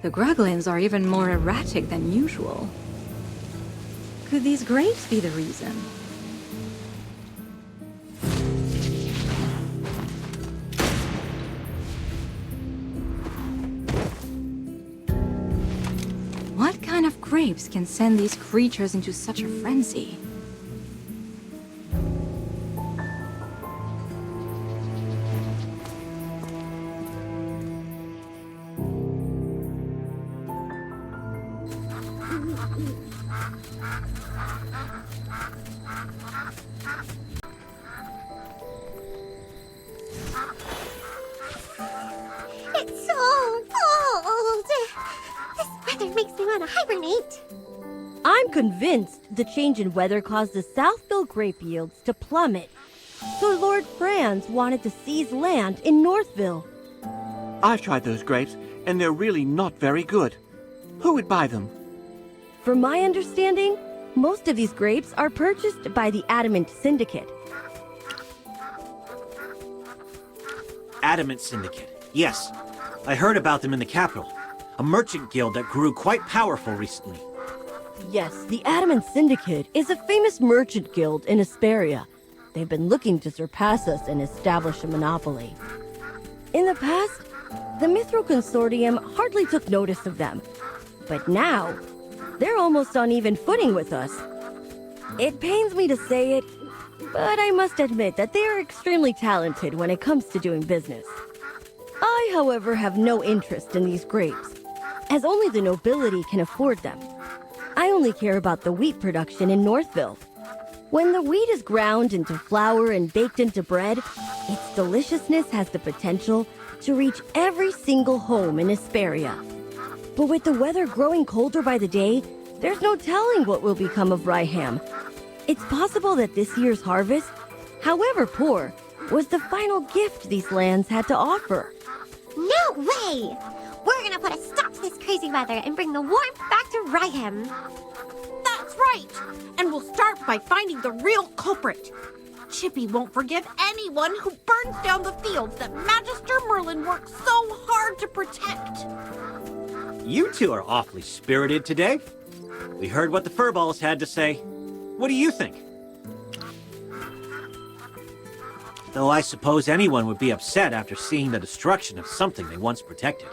The Gruglins are even more erratic than usual. Could these grapes be the reason? What kind of grapes can send these creatures into such a frenzy? It's so cold! This weather makes me want to hibernate. I'm convinced the change in weather caused the Southville grape yields to plummet. So Lord Franz wanted to seize land in Northville. I've tried those grapes, and they're really not very good. Who would buy them? From my understanding, most of these grapes are purchased by the Adamant Syndicate. Adamant Syndicate. Yes, I heard about them in the capital. A merchant guild that grew quite powerful recently. Yes, the Adamant Syndicate is a famous merchant guild in Asperia. They've been looking to surpass us and establish a monopoly. In the past, the Mithril Consortium hardly took notice of them. But now, they're almost on even footing with us. It pains me to say it, but I must admit that they are extremely talented when it comes to doing business. I, however, have no interest in these grapes, as only the nobility can afford them. I only care about the wheat production in Northville. When the wheat is ground into flour and baked into bread, its deliciousness has the potential to reach every single home in Asperia. But with the weather growing colder by the day, there's no telling what will become of Ryeham. It's possible that this year's harvest, however poor, was the final gift these lands had to offer. No way! We're gonna put a stop to this crazy weather and bring the warmth back to Ryeham. That's right! And we'll start by finding the real culprit. Chippy won't forgive anyone who burns down the fields that Magister Merlin worked so hard to protect. You two are awfully spirited today. We heard what the furballs had to say. What do you think? Though I suppose anyone would be upset after seeing the destruction of something they once protected.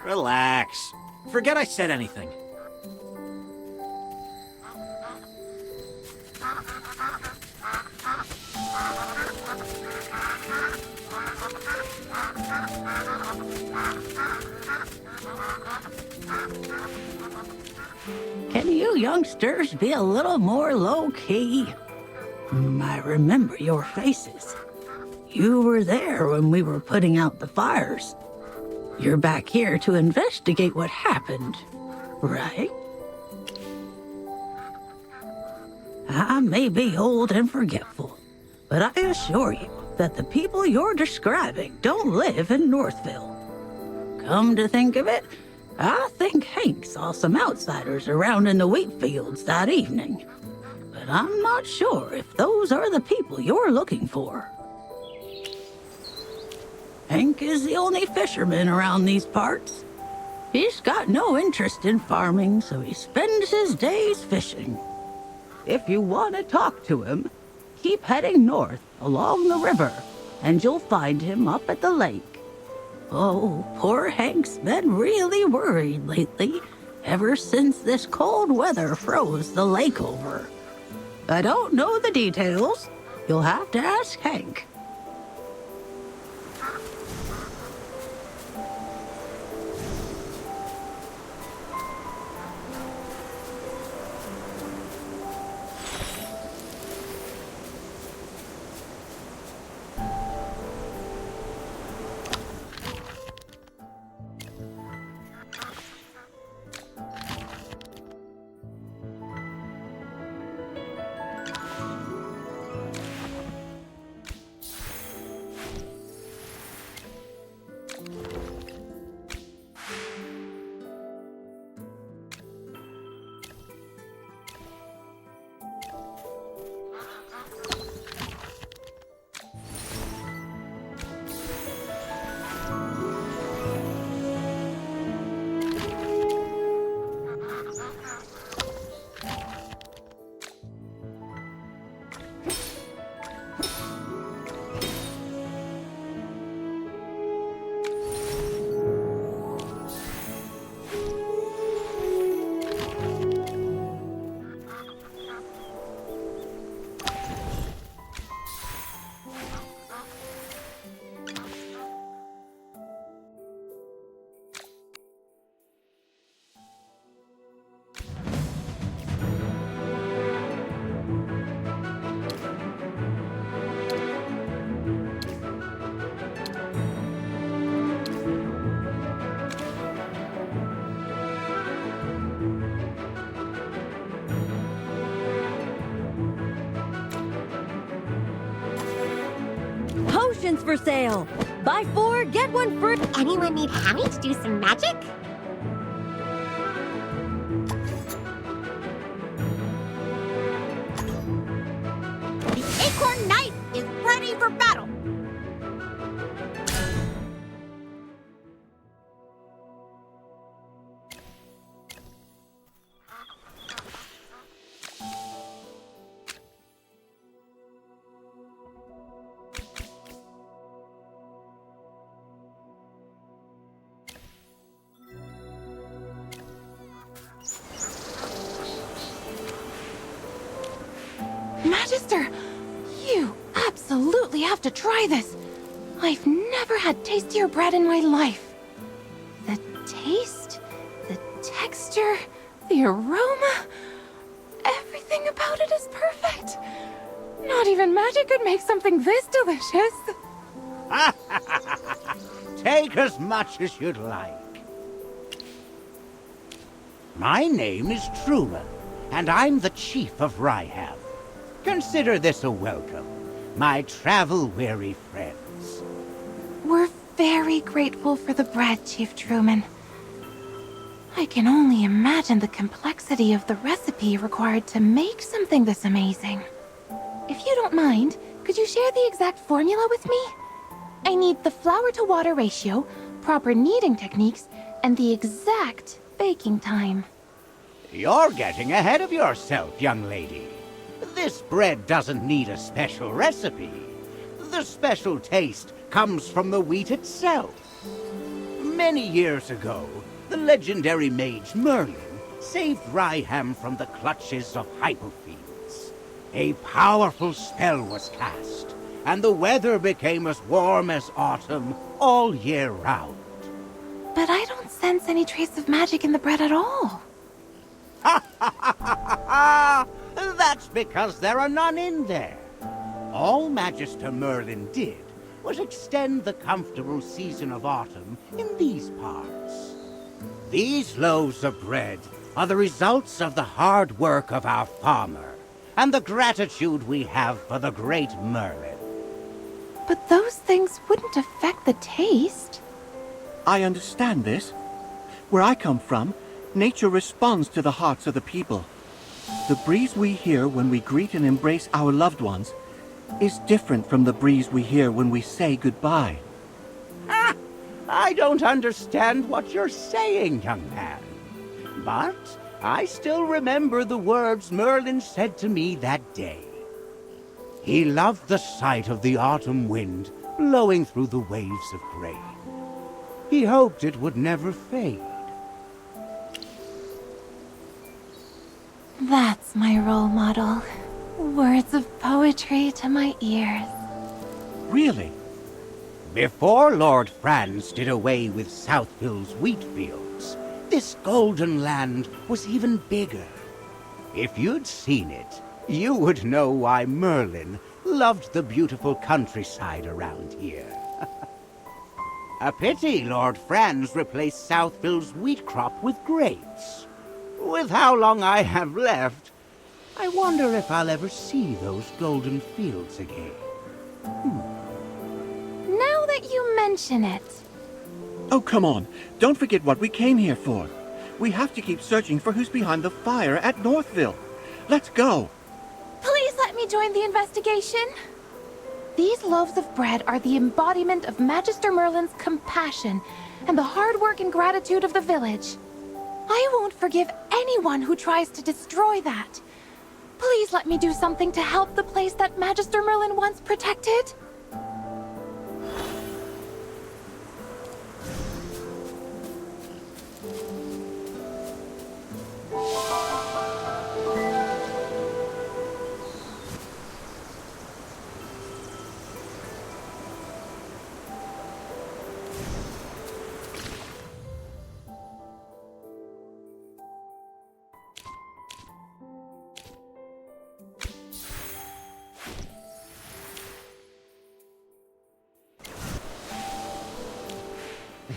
Relax. Forget I said anything. Can you youngsters be a little more low-key? I remember your faces. You were there when we were putting out the fires. You're back here to investigate what happened, right? I may be old and forgetful, but I assure you that the people you're describing don't live in Northville. Come to think of it, I think Hank saw some outsiders around in the wheat fields that evening. But I'm not sure if those are the people you're looking for. Hank is the only fisherman around these parts. He's got no interest in farming, so he spends his days fishing. If you want to talk to him, keep heading north along the river, and you'll find him up at the lake. Oh, poor Hank's been really worried lately, ever since this cold weather froze the lake over. I don't know the details. You'll have to ask Hank. potions for sale. Buy 4, get 1 free. Anyone need Hammy to do some magic? The Acorn Knight is ready for battle. Magister, you absolutely have to try this. I've never had tastier bread in my life. The taste, the texture, the aroma, everything about it is perfect. Not even magic could make something this delicious. Take as much as you'd like. My name is Truman, and I'm the chief of Ryeham. Consider this a welcome, my travel-weary friends. We're very grateful for the bread, Chief Truman. I can only imagine the complexity of the recipe required to make something this amazing. If you don't mind, could you share the exact formula with me? I need the flour-to-water ratio, proper kneading techniques, and the exact baking time. You're getting ahead of yourself, young lady. This bread doesn't need a special recipe. The special taste comes from the wheat itself. Many years ago, the legendary mage Merlin saved Ryeham from the clutches of hypofiends. A powerful spell was cast, and the weather became as warm as autumn all year round. But I don't sense any trace of magic in the bread at all. That's because there are none in there. All Magister Merlin did was extend the comfortable season of autumn in these parts. These loaves of bread are the results of the hard work of our farmer and the gratitude we have for the great Merlin. But those things wouldn't affect the taste. I understand this. Where I come from, nature responds to the hearts of the people. The breeze we hear when we greet and embrace our loved ones is different from the breeze we hear when we say goodbye. I don't understand what you're saying, young man. But I still remember the words Merlin said to me that day. He loved the sight of the autumn wind blowing through the waves of grain. He hoped it would never fade. That's my role model. Words of poetry to my ears. Really? Before Lord Franz did away with Southville's wheat fields, this golden land was even bigger. If you'd seen it, you would know why Merlin loved the beautiful countryside around here. A pity Lord Franz replaced Southville's wheat crop with grapes. With how long I have left, I wonder if I'll ever see those golden fields again. Now that you mention it. Oh, come on. Don't forget what we came here for. We have to keep searching for who's behind the fire at Northville. Let's go. Please let me join the investigation. These loaves of bread are the embodiment of Magister Merlin's compassion and the hard work and gratitude of the village. I won't forgive anyone who tries to destroy that. Please let me do something to help the place that Magister Merlin once protected.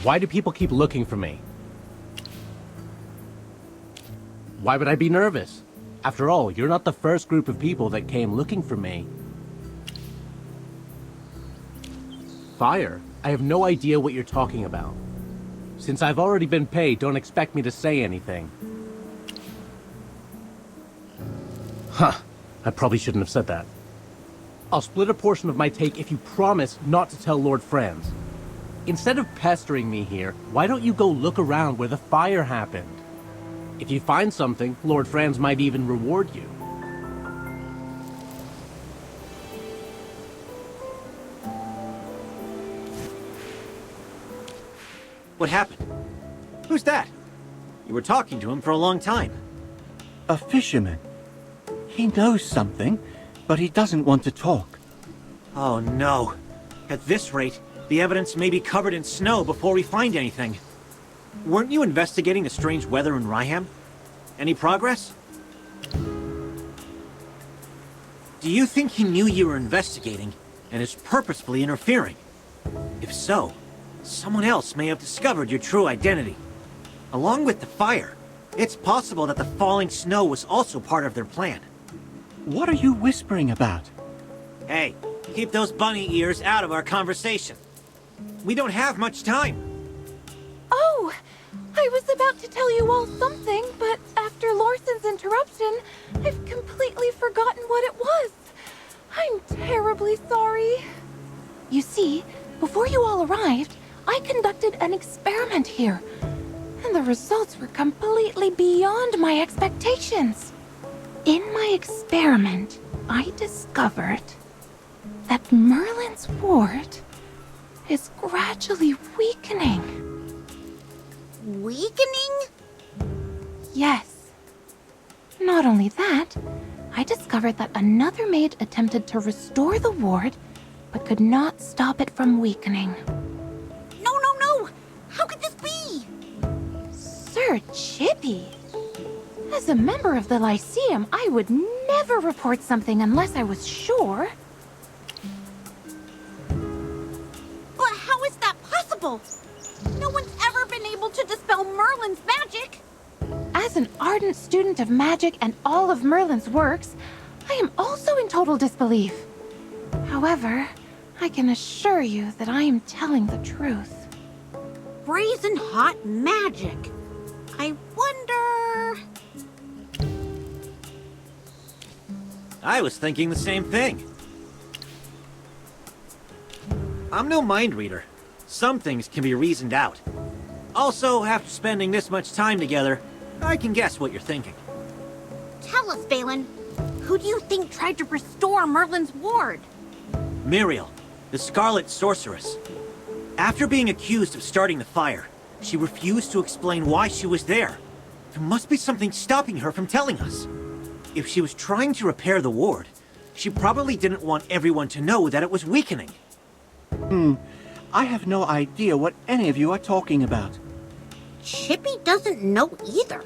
Why do people keep looking for me? Why would I be nervous? After all, you're not the first group of people that came looking for me. fire. I have no idea what you're talking about. Since I've already been paid, don't expect me to say anything. Huh. I probably shouldn't have said that. I'll split a portion of my take if you promise not to tell Lord Franz. Instead of pestering me here, why don't you go look around where the fire happened? If you find something, Lord Franz might even reward you. What happened? Who's that? You were talking to him for a long time. A fisherman. He knows something, but he doesn't want to talk. Oh no. At this rate, the evidence may be covered in snow before we find anything. Weren't you investigating the strange weather in Ryeham? Any progress? Do you think he knew you were investigating and is purposefully interfering? If so, someone else may have discovered your true identity. Along with the fire, it's possible that the falling snow was also part of their plan. What are you whispering about? Hey, keep those bunny ears out of our conversation. We don't have much time. Oh, I was about to tell you all something, but after Lawson's interruption, I've completely forgotten what it was. I'm terribly sorry. You see, before you all arrived, I conducted an experiment here, and the results were completely beyond my expectations. In my experiment, I discovered that Merlin's ward is gradually weakening. Weakening? Yes. Not only that, I discovered that another maid attempted to restore the ward, but could not stop it from weakening. No, no, no! How could this be? Sir Chippy! As a member of the Lyceum, I would never report something unless I was sure. But how is that possible? No one's ever been able to dispel Merlin's magic. As an ardent student of magic and all of Merlin's works, I am also in total disbelief. However, I can assure you that I am telling the truth. Brazen hot magic. I wonder... I was thinking the same thing. I'm no mind reader. Some things can be reasoned out. Also, after spending this much time together, I can guess what you're thinking. Tell us, Valen. Who do you think tried to restore Merlin's ward? Muriel, the Scarlet Sorceress. After being accused of starting the fire, she refused to explain why she was there. There must be something stopping her from telling us. If she was trying to repair the ward, she probably didn't want everyone to know that it was weakening. I have no idea what any of you are talking about. Chippy doesn't know either.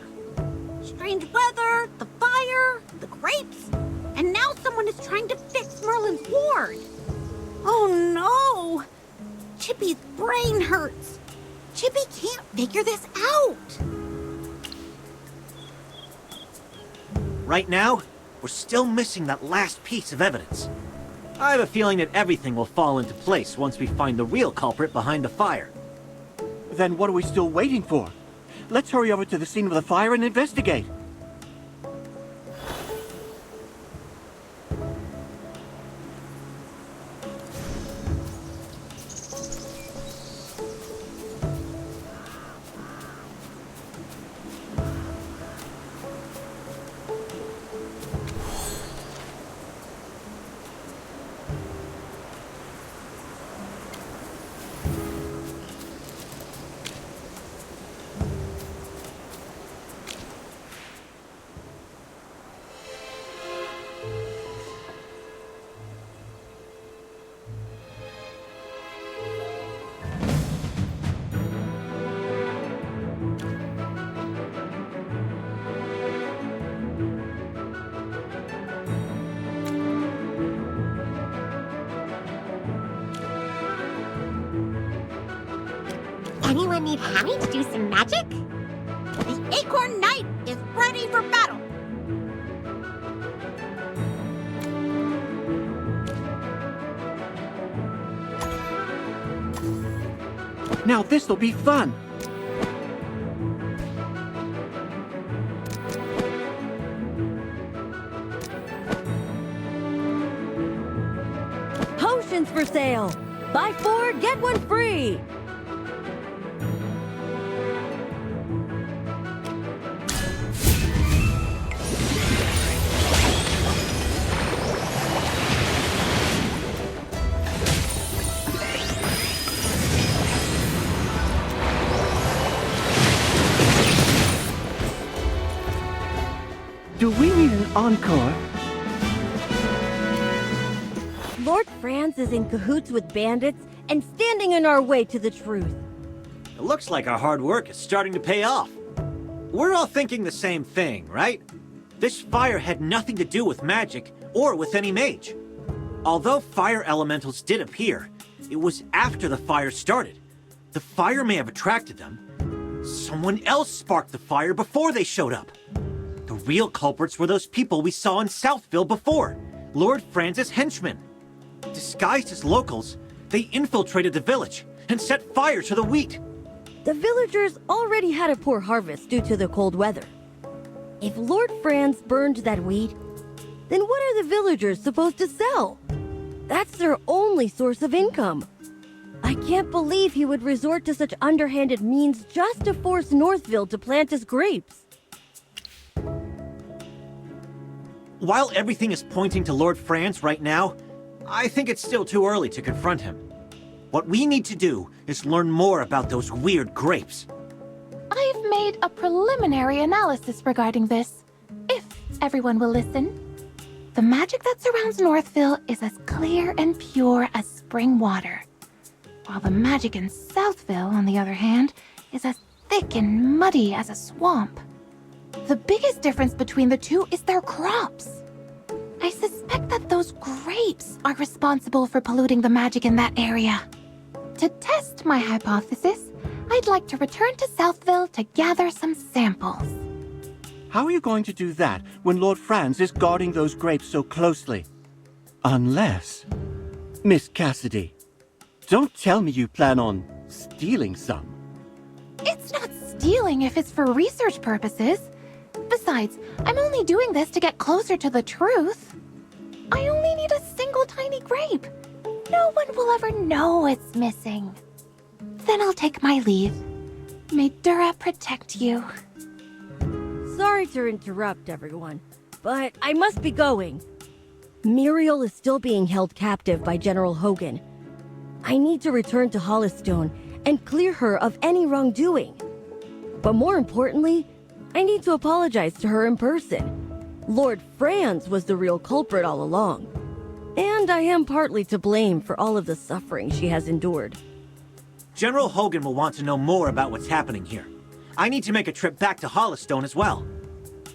Strange weather, the fire, the grapes, and now someone is trying to fix Merlin's ward. Oh no! Chippy's brain hurts. Chippy can't figure this out. Right now, we're still missing that last piece of evidence. I have a feeling that everything will fall into place once we find the real culprit behind the fire. Then what are we still waiting for? Let's hurry over to the scene of the fire and investigate. Anyone need Hammy to do some magic? The Acorn Knight is ready for battle. Now this'll be fun! Potions for sale! Buy 4, get 1 free! Do we need an encore? Lord Franz is in cahoots with bandits and standing in our way to the truth. It looks like our hard work is starting to pay off. We're all thinking the same thing, right? This fire had nothing to do with magic or with any mage. Although fire elementals did appear, it was after the fire started. The fire may have attracted them. Someone else sparked the fire before they showed up. The real culprits were those people we saw in Southville before, Lord Franz's henchmen. Disguised as locals, they infiltrated the village and set fire to the wheat. The villagers already had a poor harvest due to the cold weather. If Lord Franz burned that wheat, then what are the villagers supposed to sell? That's their only source of income. I can't believe he would resort to such underhanded means just to force Northville to plant his grapes. While everything is pointing to Lord Franz right now, I think it's still too early to confront him. What we need to do is learn more about those weird grapes. I've made a preliminary analysis regarding this, if everyone will listen. The magic that surrounds Northville is as clear and pure as spring water, while the magic in Southville, on the other hand, is as thick and muddy as a swamp. The biggest difference between the two is their crops. I suspect that those grapes are responsible for polluting the magic in that area. To test my hypothesis, I'd like to return to Southville to gather some samples. How are you going to do that when Lord Franz is guarding those grapes so closely? Unless... Miss Cassidy, don't tell me you plan on stealing some. It's not stealing if it's for research purposes. Besides, I'm only doing this to get closer to the truth. I only need a single tiny grape. No one will ever know it's missing. Then I'll take my leave. May Dura protect you. Sorry to interrupt, everyone, but I must be going. Muriel is still being held captive by General Hogan. I need to return to Hollistone and clear her of any wrongdoing. But more importantly, I need to apologize to her in person. Lord Franz was the real culprit all along. And I am partly to blame for all of the suffering she has endured. General Hogan will want to know more about what's happening here. I need to make a trip back to Hollistone as well.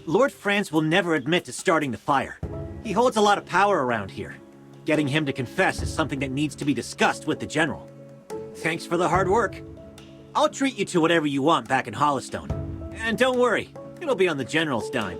Lord Franz will never admit to starting the fire. He holds a lot of power around here. Getting him to confess is something that needs to be discussed with the General. Thanks for the hard work. I'll treat you to whatever you want back in Hollistone. And don't worry, it'll be on the General's dime.